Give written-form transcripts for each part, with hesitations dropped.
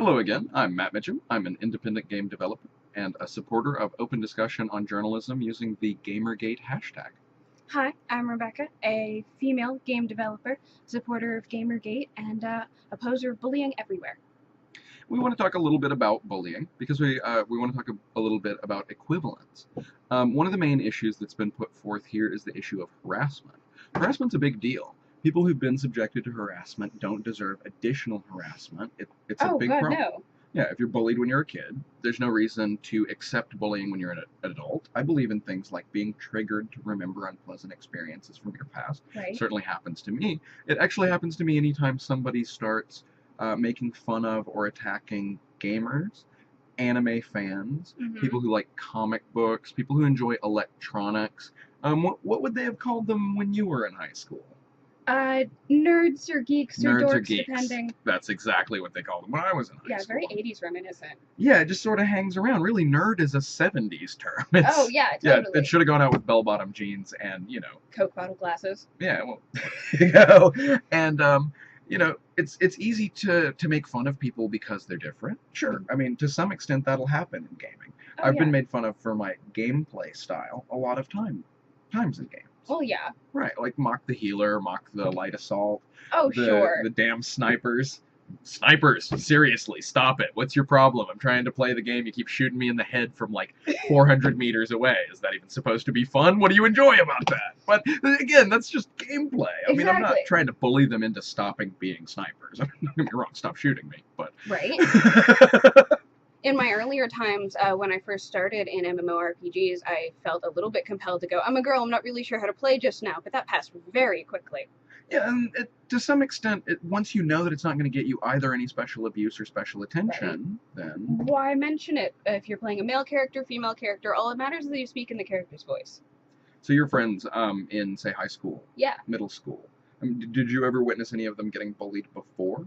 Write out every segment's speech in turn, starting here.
Hello again, I'm Matt Mitchum. I'm an independent game developer and a supporter of open discussion on journalism using the GamerGate hashtag. Hi, I'm Rebecca, a female game developer, supporter of GamerGate, and opposer of bullying everywhere. We want to talk a little bit about bullying because we want to talk a little bit about equivalence. One of the main issues that's been put forth here is the issue of harassment. Harassment's a big deal. People who've been subjected to harassment don't deserve additional harassment. It's a big problem. No. Yeah, if you're bullied when you're a kid, there's no reason to accept bullying when you're an adult. I believe in things like being triggered to remember unpleasant experiences from your past. Right. Certainly happens to me. It actually happens to me anytime somebody starts making fun of or attacking gamers, anime fans, people who like comic books, people who enjoy electronics. What would they have called them when you were in high school? Nerds or geeks or Nerds dorks, or geeks. Depending. That's exactly what they called them when I was in high Yeah, school. very 80s reminiscent. Yeah, it just sort of hangs around. Really, nerd is a 70s term. Oh, yeah, totally. Yeah, it should have gone out with bell-bottom jeans and, Coke bottle glasses. Yeah, well, you know. And, it's easy to make fun of people because they're different. Sure, I mean, to some extent that'll happen in gaming. I've been made fun of for my gameplay style a lot of times in games. Well, yeah. Right, like mock the healer, mock the light assault. Oh, sure. The damn snipers. Snipers, seriously, stop it. What's your problem? I'm trying to play the game. You keep shooting me in the head from like 400 meters away. Is that even supposed to be fun? What do you enjoy about that? But again, that's just gameplay. I mean, I'm not trying to bully them into stopping being snipers. Don't get me wrong, stop shooting me. But right. In my earlier times, when I first started in MMORPGs, I felt a little bit compelled to go, I'm a girl, I'm not really sure how to play just now, but that passed very quickly. Yeah, and to some extent, once you know that it's not going to get you either any special abuse or special attention, then... Why mention it? If you're playing a male character, female character, all it matters is that you speak in the character's voice. So your friends in, say, high school? Yeah. Middle school. Did you ever witness any of them getting bullied before?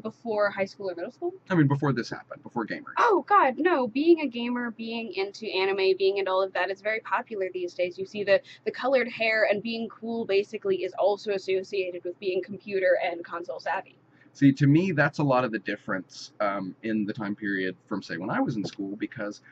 Before high school or middle school? I mean, before this happened, before gamers. Oh, God, no. Being a gamer, being into anime, being into all of that is very popular these days. You see the colored hair and being cool basically is also associated with being computer and console savvy. See, to me, that's a lot of the difference in the time period from, say, when I was in school, because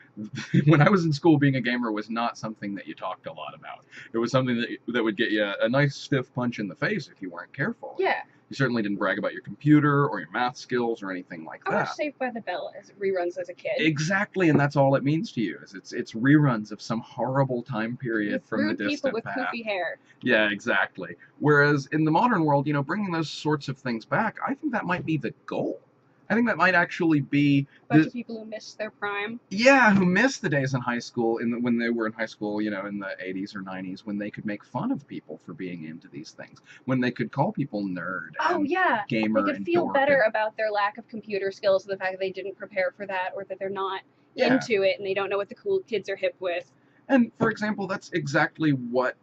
when I was in school, being a gamer was not something that you talked a lot about. It was something that would get you a nice stiff punch in the face if you weren't careful. Yeah. You certainly didn't brag about your computer or your math skills or anything like that. I watched Saved by the Bell as reruns as a kid. Exactly, and that's all it means to you. It's reruns of some horrible time period with from the rude distant people with past. poofy hair. Yeah, exactly. Whereas in the modern world, bringing those sorts of things back, I think that might be the goal. I think that might actually be a bunch of people who missed their prime. Yeah, who missed the days in high school, when they were in high school, in the 80s or 90s, when they could make fun of people for being into these things, when they could call people nerd. Oh yeah, gamer. They could feel better about their lack of computer skills, the fact that they didn't prepare for that, or that they're not into it and they don't know what the cool kids are hip with. And for example, that's exactly what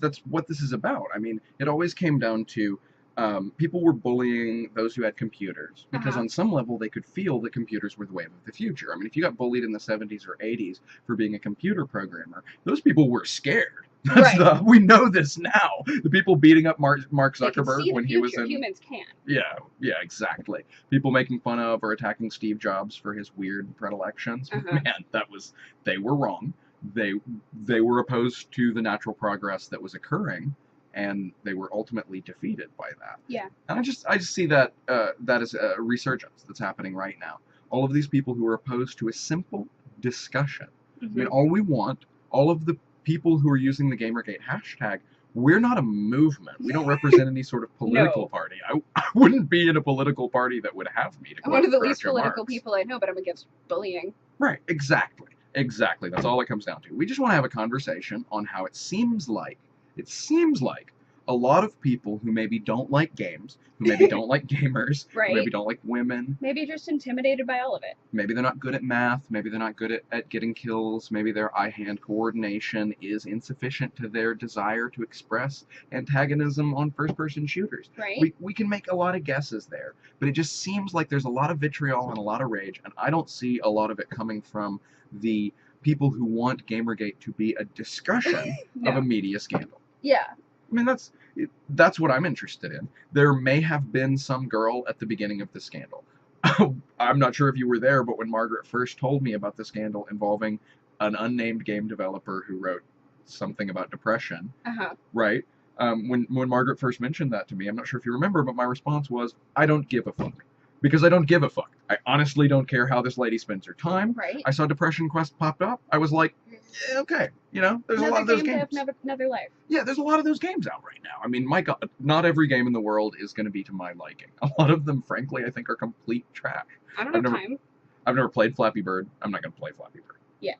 this is about. I mean, it always came down to people were bullying those who had computers because on some level they could feel that computers were the wave of the future. I mean, if you got bullied in the 70s or 80s for being a computer programmer, those people were scared. Right. We know this now. The people beating up Mark Zuckerberg when he was in... Humans can. Yeah, exactly. People making fun of or attacking Steve Jobs for his weird predilections. Man, they were wrong. They were opposed to the natural progress that was occurring, and they were ultimately defeated by that. Yeah. And I just see that that is a resurgence that's happening right now. All of these people who are opposed to a simple discussion. I mean, all of the people who are using the GamerGate hashtag, we're not a movement. We don't represent any sort of political party. I wouldn't be in a political party that would have me. I'm one of the least political people I know, but I'm against bullying. Right, exactly. That's all it comes down to. We just want to have a conversation on how it seems like a lot of people who maybe don't like games, who maybe don't like gamers, who maybe don't like women. Maybe just intimidated by all of it. Maybe they're not good at math, maybe they're not good at getting kills, maybe their eye-hand coordination is insufficient to their desire to express antagonism on first-person shooters. Right. We can make a lot of guesses there, but it just seems like there's a lot of vitriol and a lot of rage, and I don't see a lot of it coming from the people who want GamerGate to be a discussion of a media scandal. Yeah. I mean, that's what I'm interested in. There may have been some girl at the beginning of the scandal. I'm not sure if you were there, but when Margaret first told me about the scandal involving an unnamed game developer who wrote something about depression, right? When Margaret first mentioned that to me, I'm not sure if you remember, but my response was, I don't give a fuck. Because I don't give a fuck. I honestly don't care how this lady spends her time. Right. I saw Depression Quest popped up. I was like, yeah, okay, you know, there's a lot of those games. Another life. Yeah, there's a lot of those games out right now. I mean, my God, not every game in the world is going to be to my liking. A lot of them, frankly, I think are complete trash. I don't have time. I've never played Flappy Bird. I'm not going to play Flappy Bird. Yeah.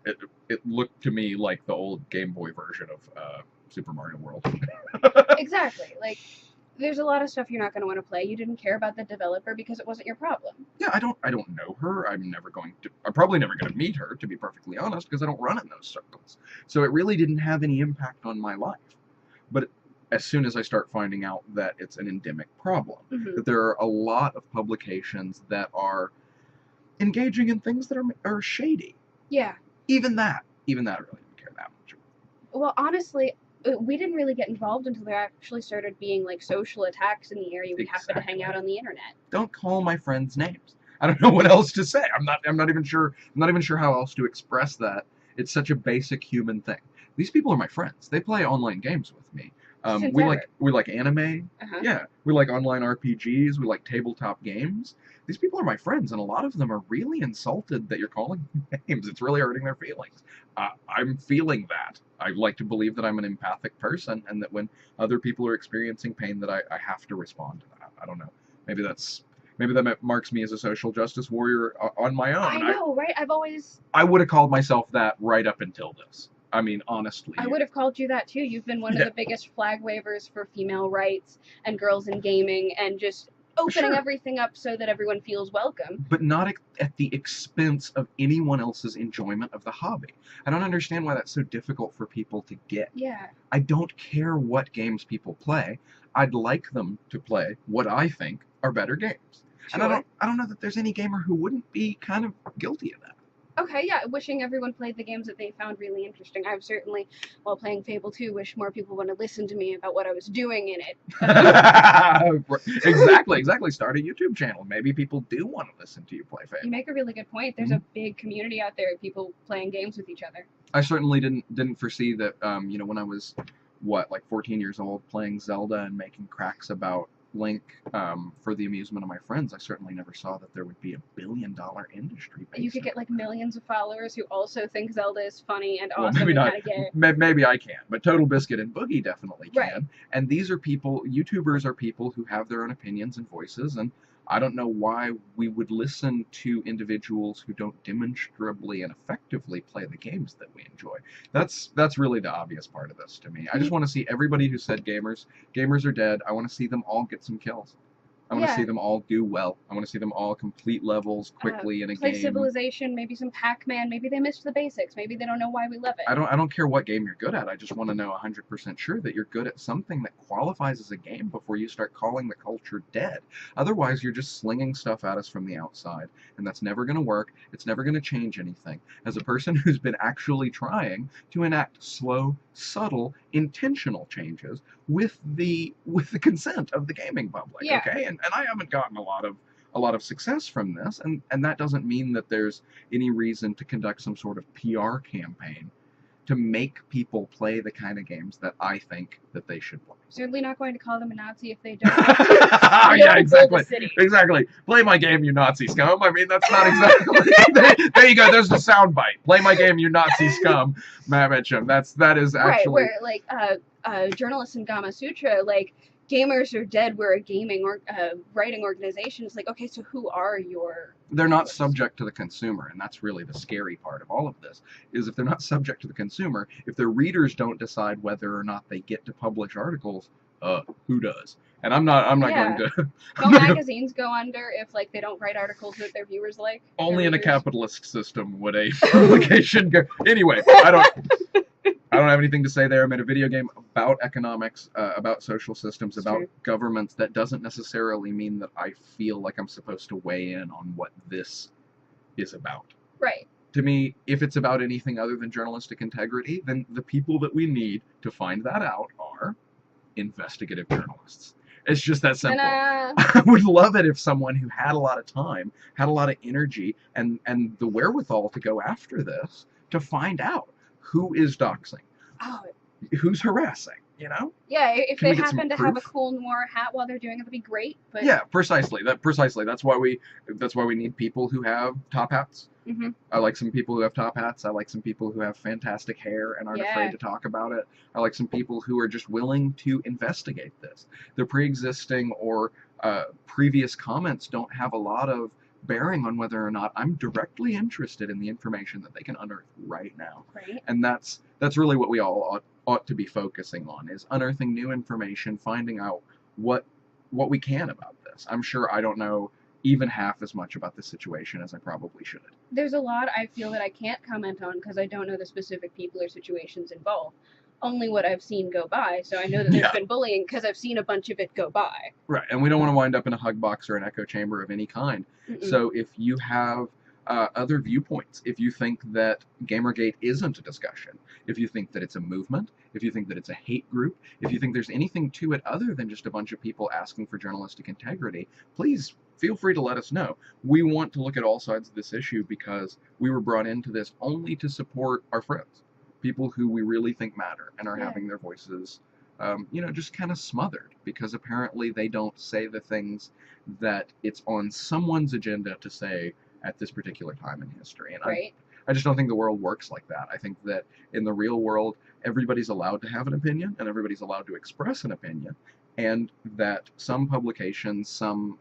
It looked to me like the old Game Boy version of Super Mario World. Exactly. Like, there's a lot of stuff you're not going to want to play. You didn't care about the developer because it wasn't your problem. Yeah, I don't know her. I'm probably never going to meet her, to be perfectly honest, because I don't run in those circles. So it really didn't have any impact on my life. But as soon as I start finding out that it's an endemic problem, that there are a lot of publications that are engaging in things that are shady. Yeah. Even that I really didn't care that much. Well, honestly, we didn't really get involved until there actually started being like social attacks in the area we happen to hang out on the internet. Don't call my friends names. I don't know what else to say. I'm not even sure how else to express that. It's such a basic human thing. These people are my friends. They play online games with me. We like anime. Yeah, we like online RPGs. We like tabletop games. These people are my friends, and a lot of them are really insulted that you're calling them names. It's really hurting their feelings. I'm feeling that. I like to believe that I'm an empathic person, and that when other people are experiencing pain, that I have to respond to that. I don't know. Maybe that marks me as a social justice warrior on my own. I know, right? I would have called myself that right up until this. I mean, honestly. I would have called you that too. You've been one of the biggest flag wavers for female rights and girls in gaming, and just opening everything up so that everyone feels welcome. But not at the expense of anyone else's enjoyment of the hobby. I don't understand why that's so difficult for people to get. Yeah. I don't care what games people play. I'd like them to play what I think are better games. Sure. And I don't know that there's any gamer who wouldn't be kind of guilty of that. Okay, yeah, wishing everyone played the games that they found really interesting. I've certainly, while playing Fable 2, wish more people want to listen to me about what I was doing in it. Exactly. Start a YouTube channel. Maybe people do want to listen to you play Fable. You make a really good point. There's a big community out there of people playing games with each other. I certainly didn't foresee that, when I was, 14 years old, playing Zelda and making cracks about Link for the amusement of my friends. I certainly never saw that there would be $1 billion industry. You could get like millions of followers who also think Zelda is funny and well, awesome. Maybe not. And maybe I can, but Total Biscuit and Boogie definitely can. Right. And these are people. YouTubers are people who have their own opinions and voices, and I don't know why we would listen to individuals who don't demonstrably and effectively play the games that we enjoy. That's really the obvious part of this to me. I just want to see everybody who said gamers are dead. I want to see them all get some kills. I want to see them all do well. I want to see them all complete levels quickly in a play game. Civilization, maybe some Pac-Man. Maybe they missed the basics. Maybe they don't know why we love it. I don't care what game you're good at. I just want to know 100% sure that you're good at something that qualifies as a game before you start calling the culture dead. Otherwise, you're just slinging stuff at us from the outside, and that's never going to work. It's never going to change anything. As a person who's been actually trying to enact slow, subtle, intentional changes with the consent of the gaming public, okay? And I haven't gotten a lot of success from this, and that doesn't mean that there's any reason to conduct some sort of PR campaign to make people play the kind of games that I think that they should play. Certainly not going to call them a Nazi if they don't. Yeah, exactly. Play my game, you Nazi scum. I mean, that's not exactly. There you go. There's the soundbite. Play my game, you Nazi scum. Matt Mitchum. That is actually right. Where like journalists in Gama Sutra, like, gamers are dead. We're a gaming or writing organization. It's like, okay, so who are your? They're not subject to the consumer, and that's really the scary part of all of this. Is if they're not subject to the consumer, if their readers don't decide whether or not they get to publish articles, who does? And I'm not going to. Don't magazines go under if like they don't write articles that their viewers like? Only in a capitalist system would a publication go. Anyway, I don't have anything to say there. I made a video game about economics, about social systems, about governments. That doesn't necessarily mean that I feel like I'm supposed to weigh in on what this is about. Right. To me, if it's about anything other than journalistic integrity, then the people that we need to find that out are investigative journalists. It's just that simple. Ta-da! I would love it if someone who had a lot of time, had a lot of energy, and the wherewithal to go after this, to find out who is doxing, Oh, who's harassing, you know? yeah, if Can they we get some happen to have a proof? cool noir hat while they're doing it, that'd be great. But Yeah, precisely. That's why we need people who have top hats. hmm I like some people who have top hats. I like some people who have fantastic hair and aren't Yeah. afraid to talk about it. I like some people who are just willing to investigate this. Their pre-existing or previous comments don't have a lot of bearing on whether or not I'm directly interested in the information that they can unearth right now. Right. And that's really what we all ought to be focusing on, is unearthing new information, finding out what we can about this. I'm sure I don't know even half as much about this situation as I probably should. There's a lot I feel that I can't comment on because I don't know the specific people or situations involved. Only what I've seen go by, so I know that there's been bullying because I've seen a bunch of it go by. Right, and we don't want to wind up in a hug box or an echo chamber of any kind. So if you have other viewpoints, if you think that GamerGate isn't a discussion, if you think that it's a movement, if you think that it's a hate group, if you think there's anything to it other than just a bunch of people asking for journalistic integrity, please feel free to let us know. We want to look at all sides of this issue because we were brought into this only to support our friends, people who we really think matter and are having their voices, just kind of smothered because apparently they don't say the things that it's on someone's agenda to say at this particular time in history. And I just don't think the world works like that. I think that in the real world, everybody's allowed to have an opinion and everybody's allowed to express an opinion, and that some publications, some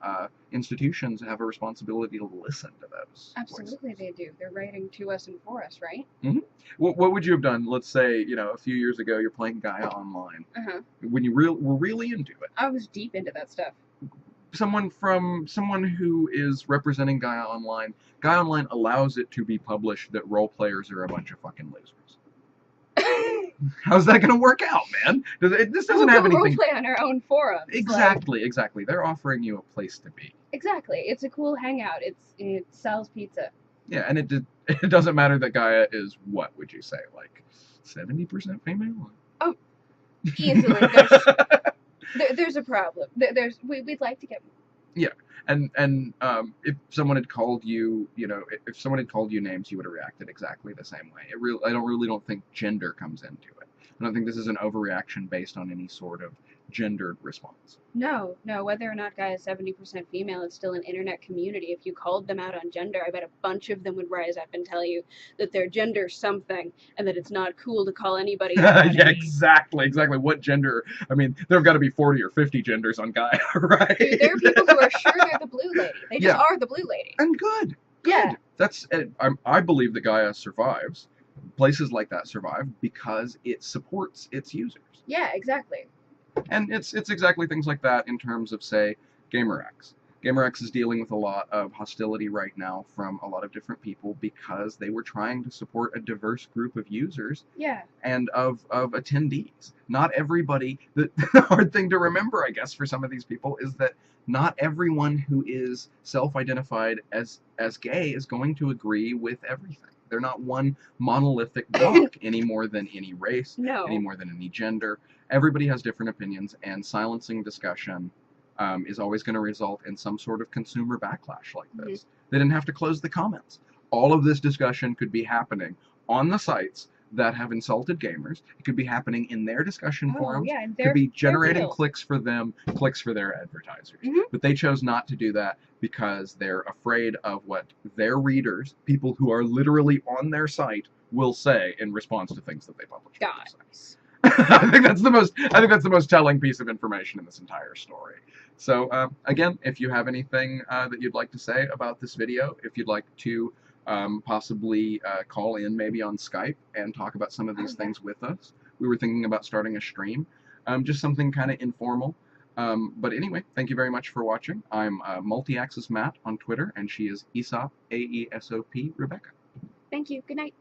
institutions have a responsibility to listen to those. Absolutely, voices. they do. They're writing to us and for us, right? Mm-hmm. What would you have done? Let's say, a few years ago, you're playing Gaia Online. When you were really into it. I was deep into that stuff. Someone who is representing Gaia Online. Gaia Online allows it to be published that role players are a bunch of fucking losers. How's that going to work out, man? This doesn't have anything. We'll play on our own forums. Exactly. They're offering you a place to be. Exactly. It's a cool hangout. It sells pizza. Yeah, and it doesn't matter that Gaia is, what would you say, like 70% female? Oh, easily. There's a problem. We'd like to get. Yeah, and if someone had called you, if someone had called you names, you would have reacted exactly the same way. I don't think gender comes into it. I don't think this is an overreaction based on any sort of gendered response. No. Whether or not Gaia is 70% female, it's still an internet community. If you called them out on gender, I bet a bunch of them would rise up and tell you that their gender's something and that it's not cool to call anybody out. Yeah, exactly. What gender? I mean, there have got to be 40 or 50 genders on Gaia, right? Dude, there are people who are sure they're the blue lady. They just are the blue lady. And good. Yeah. I believe that Gaia survives. Places like that survive because it supports its users. Yeah, exactly. And it's exactly things like that in terms of, say, GamerX. GamerX is dealing with a lot of hostility right now from a lot of different people because they were trying to support a diverse group of users and of attendees. Not everybody, the hard thing to remember, I guess, for some of these people is that not everyone who is self-identified as gay is going to agree with everything. They're not one monolithic block any more than any race, any more than any gender. Everybody has different opinions, and silencing discussion is always going to result in some sort of consumer backlash like this. They didn't have to close the comments. All of this discussion could be happening on the sites that have insulted gamers. It could be happening in their discussion forums. Yeah, it could be generating clicks for them, clicks for their advertisers. But they chose not to do that because they're afraid of what their readers, people who are literally on their site, will say in response to things that they publish. I think that's the most telling piece of information in this entire story. So again, if you have anything that you'd like to say about this video, if you'd like to possibly call in maybe on Skype and talk about some of these things with us, we were thinking about starting a stream, just something kind of informal. But anyway, thank you very much for watching. I'm Multi-Axis Matt on Twitter, and she is Aesop, A-E-S-O-P, Rebecca. Thank you. Good night.